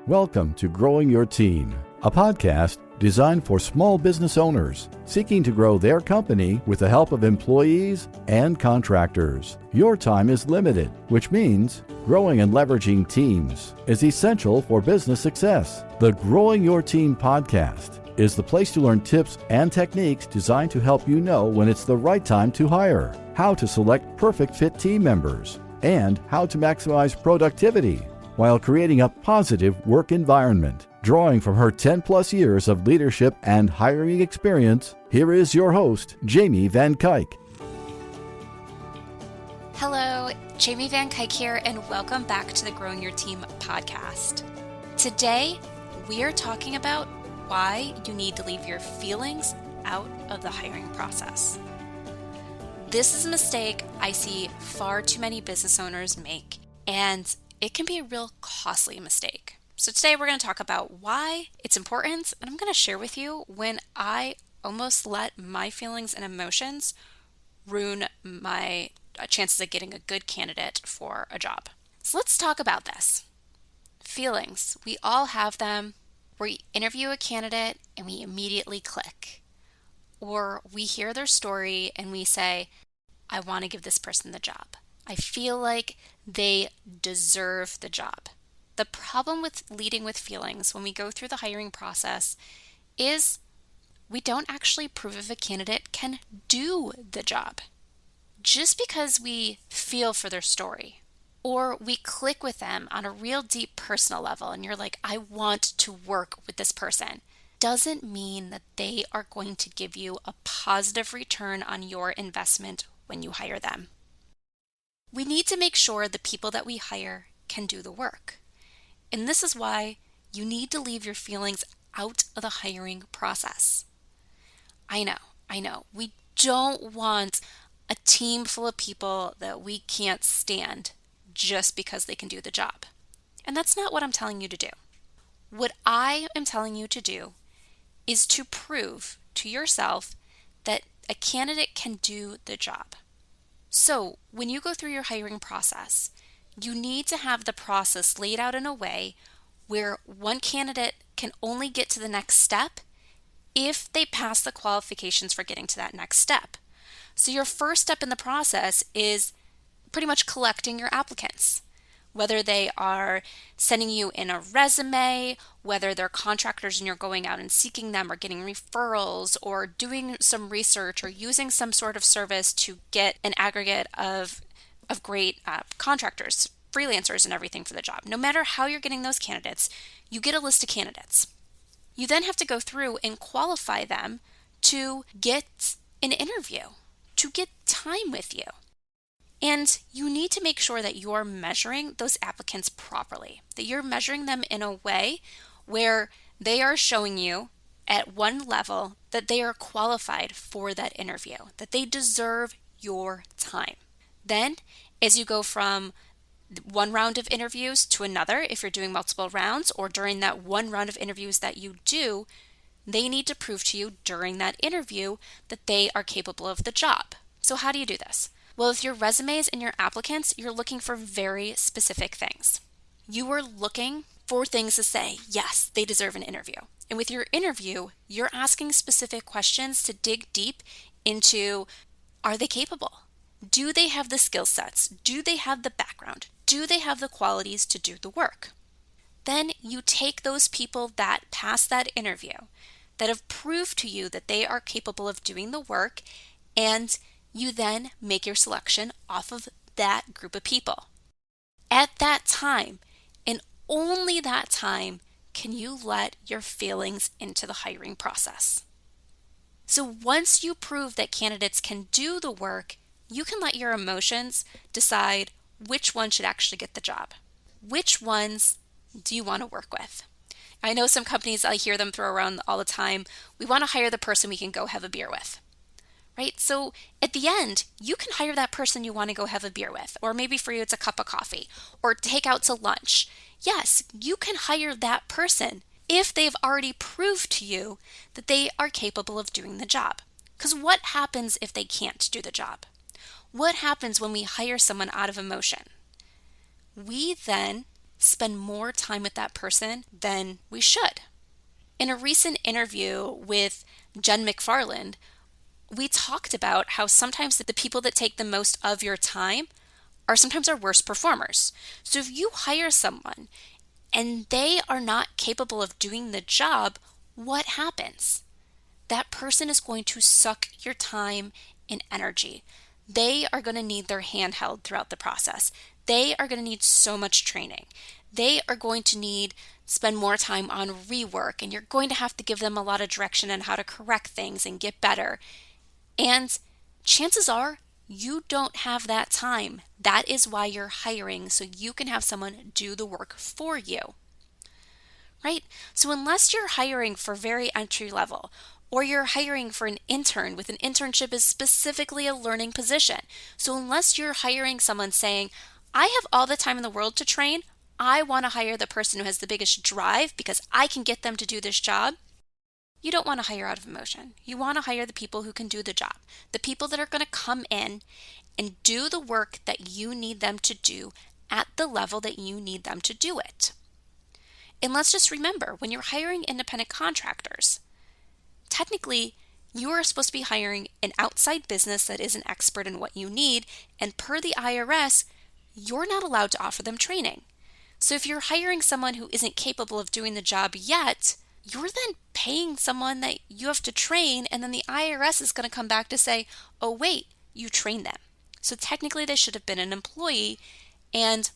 Welcome to Growing Your Team, a podcast designed for small business owners seeking to grow their company with the help of employees and contractors. Your time is limited, which means growing and leveraging teams is essential for business success. The Growing Your Team podcast is the place to learn tips and techniques designed to help you know when it's the right time to hire, how to select perfect fit team members, and how to maximize productivity while creating a positive work environment. Drawing from her 10-plus years of leadership and hiring experience, here is your host, Jamie Van Kuyk. Hello, Jamie Van Kuyk here, and welcome back to the Growing Your Team podcast. Today, we are talking about why you need to leave your feelings out of the hiring process. This is a mistake I see far too many business owners make, and it can be a real costly mistake. So today we're going to talk about why it's important, and I'm going to share with you when I almost let my feelings and emotions ruin my chances of getting a good candidate for a job. So let's talk about this. Feelings, we all have them. We interview a candidate and we immediately click. Or we hear their story and we say, I want to give this person the job. I feel like they deserve the job. The problem with leading with feelings when we go through the hiring process is we don't actually prove if a candidate can do the job. Just because we feel for their story or we click with them on a real deep personal level and you're like, I want to work with this person, doesn't mean that they are going to give you a positive return on your investment when you hire them. We need to make sure the people that we hire can do the work. And this is why you need to leave your feelings out of the hiring process. I know. We don't want a team full of people that we can't stand just because they can do the job. And that's not what I'm telling you to do. What I am telling you to do is to prove to yourself that a candidate can do the job. So when you go through your hiring process, you need to have the process laid out in a way where one candidate can only get to the next step if they pass the qualifications for getting to that next step. So your first step in the process is pretty much collecting your applicants, whether they are sending you in a resume, whether they're contractors and you're going out and seeking them or getting referrals or doing some research or using some sort of service to get an aggregate of great contractors, freelancers, and everything for the job. No matter how you're getting those candidates, you get a list of candidates. You then have to go through and qualify them to get an interview, to get time with you. And you need to make sure that you're measuring those applicants properly, that you're measuring them in a way where they are showing you at one level that they are qualified for that interview, that they deserve your time. Then, as you go from one round of interviews to another, if you're doing multiple rounds, or during that one round of interviews that you do, they need to prove to you during that interview that they are capable of the job. So how do you do this? Well, with your resumes and your applicants, you're looking for very specific things. You are looking for things to say, yes, they deserve an interview. And with your interview, you're asking specific questions to dig deep into, are they capable? Do they have the skill sets? Do they have the background? Do they have the qualities to do the work? Then you take those people that pass that interview, that have proved to you that they are capable of doing the work, and you then make your selection off of that group of people. At that time, and only that time, can you let your feelings into the hiring process. So once you prove that candidates can do the work, you can let your emotions decide which one should actually get the job. Which ones do you want to work with? I know some companies, I hear them throw around all the time, we want to hire the person we can go have a beer with. Right? So at the end, you can hire that person you want to go have a beer with, or maybe for you it's a cup of coffee, or take out to lunch. Yes, you can hire that person if they've already proved to you that they are capable of doing the job. Because what happens if they can't do the job? What happens when we hire someone out of emotion? We then spend more time with that person than we should. In a recent interview with Jen McFarland, we talked about how sometimes the people that take the most of your time are sometimes our worst performers. So if you hire someone and they are not capable of doing the job, what happens? That person is going to suck your time and energy. They are going to need their hand held throughout the process. They are going to need so much training. They are going to spend more time on rework, and you're going to have to give them a lot of direction on how to correct things and get better. And chances are you don't have that time. That is why you're hiring, so you can have someone do the work for you, right? So unless you're hiring for very entry level, or you're hiring for an intern with an internship is specifically a learning position. So unless you're hiring someone saying, I have all the time in the world to train, I want to hire the person who has the biggest drive because I can get them to do this job, you don't want to hire out of emotion. You want to hire the people who can do the job, the people that are going to come in and do the work that you need them to do at the level that you need them to do it. And let's just remember, when you're hiring independent contractors, technically, you are supposed to be hiring an outside business that is an expert in what you need, and per the IRS, you're not allowed to offer them training. So if you're hiring someone who isn't capable of doing the job yet, you're then paying someone that you have to train, and then the IRS is going to come back to say, oh wait, you trained them. So technically they should have been an employee, and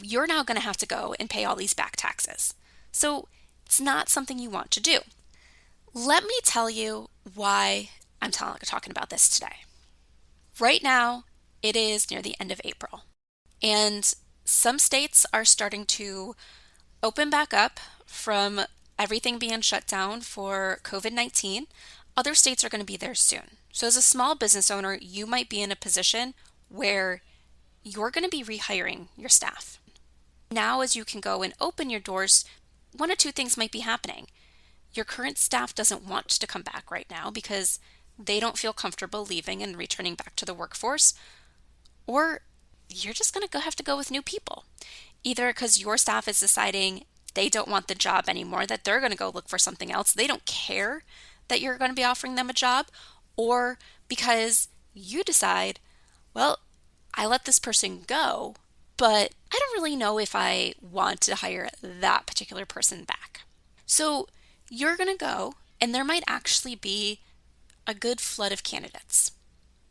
you're now going to have to go and pay all these back taxes. So it's not something you want to do. Let me tell you why I'm talking about this today. Right now, it is near the end of April, and some states are starting to open back up from everything being shut down for COVID-19. Other states are going to be there soon. So as a small business owner, you might be in a position where you're going to be rehiring your staff. Now, as you can go and open your doors, one of two things might be happening. Your current staff doesn't want to come back right now because they don't feel comfortable leaving and returning back to the workforce, or you're just going to have to go with new people, either because your staff is deciding they don't want the job anymore, that they're going to go look for something else. They don't care that you're going to be offering them a job, or because you decide, well, I let this person go, but I don't really know if I want to hire that particular person back. So you're going to go, and there might actually be a good flood of candidates.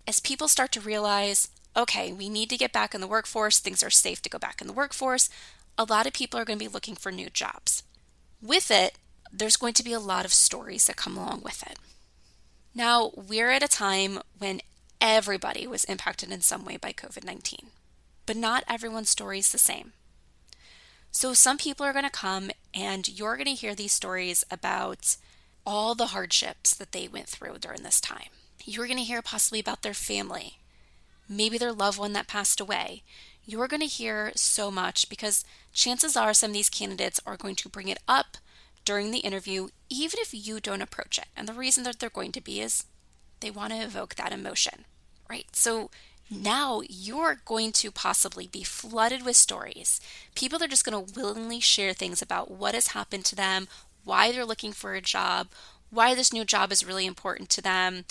As people start to realize, okay, we need to get back in the workforce, things are safe to go back in the workforce, a lot of people are going to be looking for new jobs. With it, there's going to be a lot of stories that come along with it. Now, we're at a time when everybody was impacted in some way by COVID-19, but not everyone's story is the same. So some people are going to come and you're going to hear these stories about all the hardships that they went through during this time. You're going to hear possibly about their family, maybe their loved one that passed away. You're going to hear so much because chances are some of these candidates are going to bring it up during the interview, even if you don't approach it. And the reason that they're going to be is they want to evoke that emotion, right? So now you're going to possibly be flooded with stories. People are just going to willingly share things about what has happened to them, why they're looking for a job, why this new job is really important to them.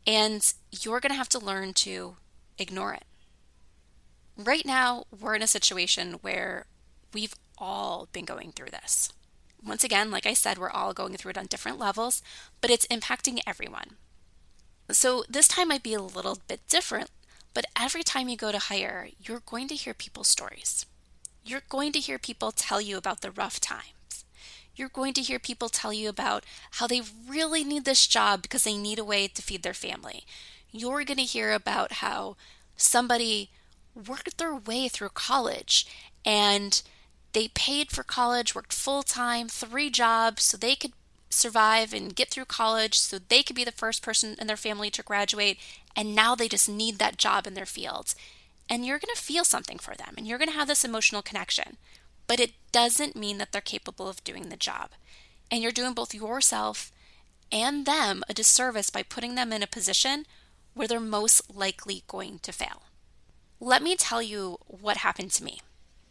And you're going to have to learn to ignore it. Right now, we're in a situation where we've all been going through this. Once again, like I said, we're all going through it on different levels, but it's impacting everyone. So this time might be a little bit different, but every time you go to hire, you're going to hear people's stories. You're going to hear people tell you about the rough times. You're going to hear people tell you about how they really need this job because they need a way to feed their family. You're going to hear about how somebody worked their way through college and they paid for college, worked full-time, 3 jobs so they could survive and get through college so they could be the first person in their family to graduate, and now they just need that job in their fields. And you're going to feel something for them and you're going to have this emotional connection, but it doesn't mean that they're capable of doing the job. And you're doing both yourself and them a disservice by putting them in a position where they're most likely going to fail. Let me tell you what happened to me.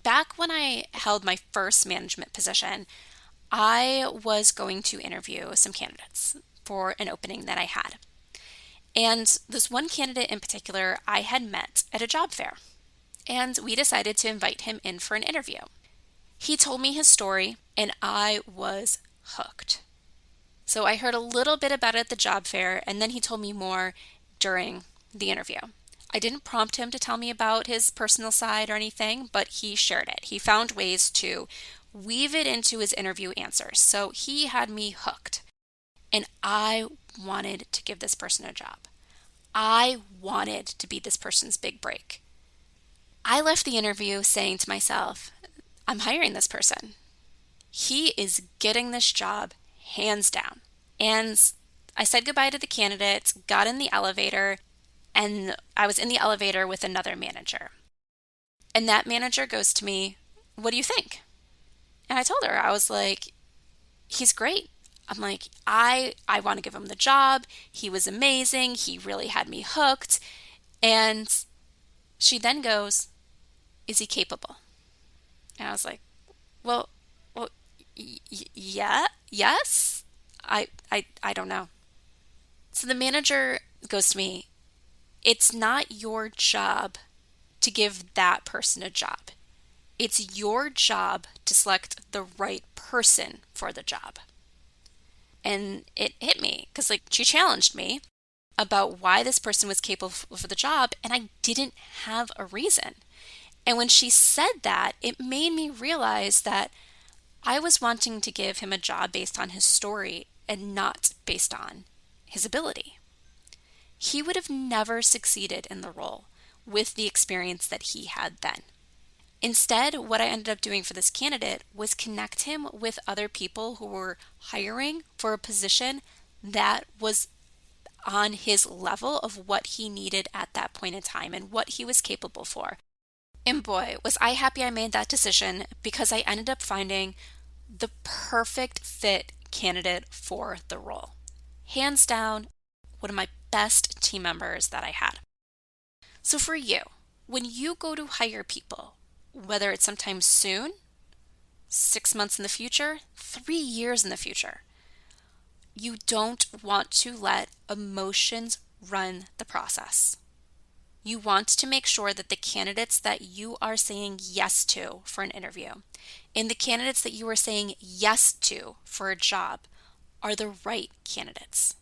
back when I held my first management position, I was going to interview some candidates for an opening that I had. And this one candidate in particular I had met at a job fair, and we decided to invite him in for an interview. He told me his story, and I was hooked. So I heard a little bit about it at the job fair, and then he told me more during the interview. I didn't prompt him to tell me about his personal side or anything, but he shared it. He found ways to weave it into his interview answers. So he had me hooked. And I wanted to give this person a job. I wanted to be this person's big break. I left the interview saying to myself, I'm hiring this person. He is getting this job hands down. And I said goodbye to the candidate, got in the elevator, and I was in the elevator with another manager. And that manager goes to me, what do you think? And I told her, I was like, he's great. I'm like, I want to give him the job. He was amazing. He really had me hooked. And she then goes, is he capable? And I was like, well, yeah, yes. I don't know. So the manager goes to me, it's not your job to give that person a job. It's your job to select the right person for the job. And it hit me because she challenged me about why this person was capable for the job, and I didn't have a reason. And when she said that, it made me realize that I was wanting to give him a job based on his story and not based on his ability. He would have never succeeded in the role with the experience that he had then. Instead, what I ended up doing for this candidate was connect him with other people who were hiring for a position that was on his level of what he needed at that point in time and what he was capable for. And boy, was I happy I made that decision, because I ended up finding the perfect fit candidate for the role. Hands down, one of my best team members that I had. So for you, when you go to hire people, whether it's sometime soon, 6 months in the future, 3 years in the future, you don't want to let emotions run the process. You want to make sure that the candidates that you are saying yes to for an interview and the candidates that you are saying yes to for a job are the right candidates.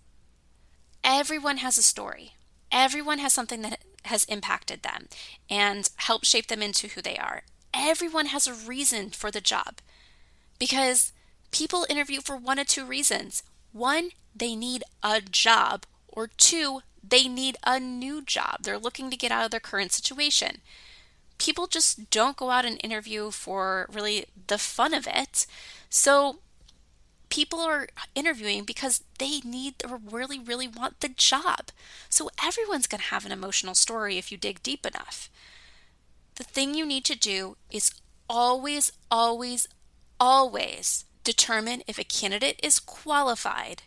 Everyone has a story. Everyone has something that has impacted them and helped shape them into who they are. Everyone has a reason for the job, because people interview for one of two reasons. One, they need a job, or two, they need a new job. They're looking to get out of their current situation. People just don't go out and interview for really the fun of it. So people are interviewing because they need or really, really want the job. So everyone's going to have an emotional story if you dig deep enough. The thing you need to do is always, always, always determine if a candidate is qualified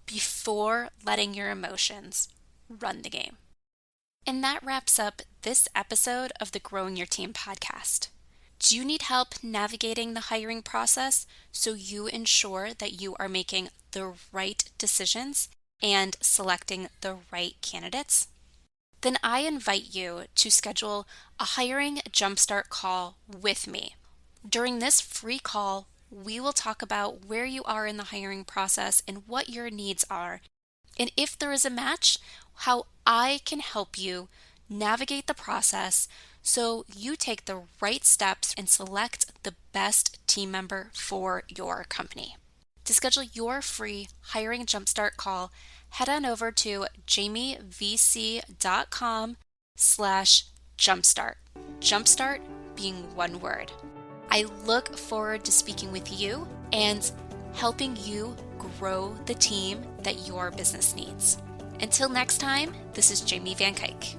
before letting your emotions run the game. And that wraps up this episode of the Growing Your Team podcast. Do you need help navigating the hiring process so you ensure that you are making the right decisions and selecting the right candidates? Then I invite you to schedule a hiring jumpstart call with me. During this free call, we will talk about where you are in the hiring process and what your needs are. And if there is a match, how I can help you navigate the process so you take the right steps and select the best team member for your company. To schedule your free hiring jumpstart call, head on over to jamievc.com/jumpstart. Jumpstart being one word. I look forward to speaking with you and helping you grow the team that your business needs. Until next time, this is Jamie Van Kuyk.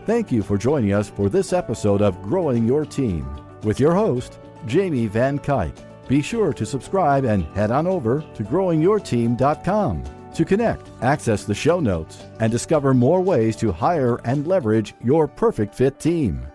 Thank you for joining us for this episode of Growing Your Team with your host, Jamie Van Kuyk. Be sure to subscribe and head on over to growingyourteam.com to connect, access the show notes, and discover more ways to hire and leverage your perfect fit team.